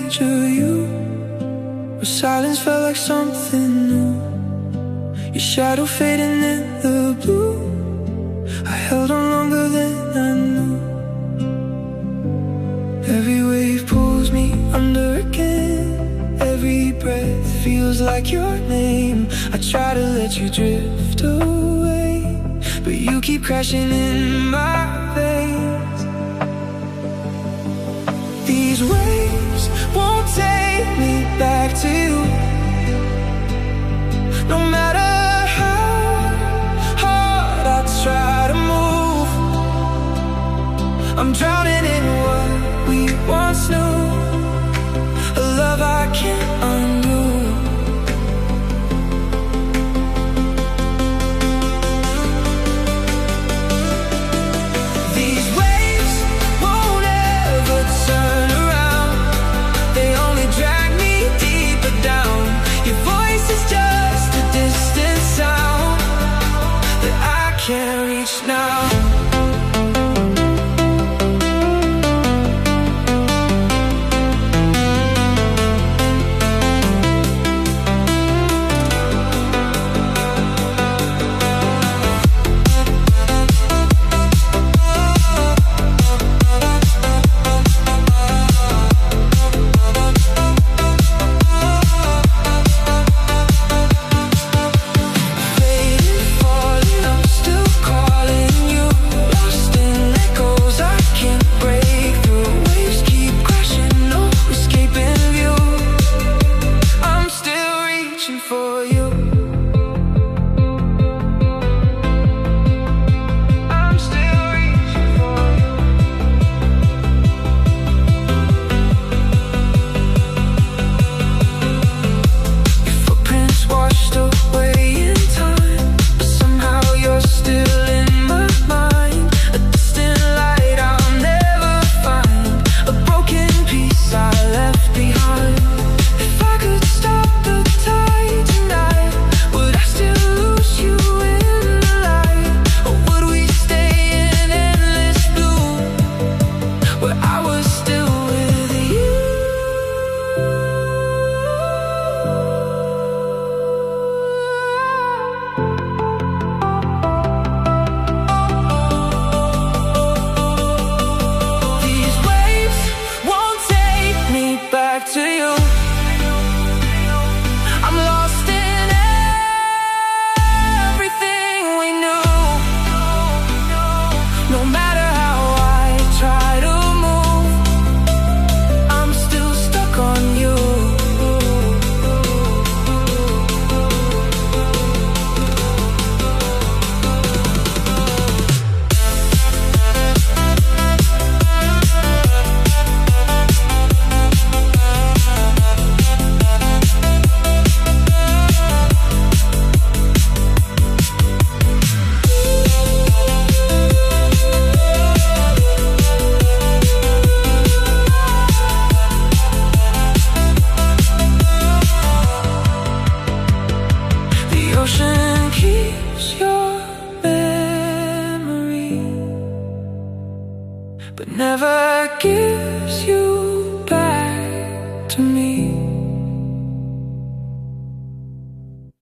picture you, where silence felt like something new. Your shadow fading in the blue, I held on longer than I knew. Every wave pulls me under again, every breath feels like your name. I try to let you drift away, but you keep crashing in my veins. These waves won't take me back to you, no matter how hard I try to move. I'm drowning in what we once knew, a love I can't undo. These waves won't ever turn around, they only drag me deeper down. Your voice is just a distant sound that I can't reach now. But never gives you back to me.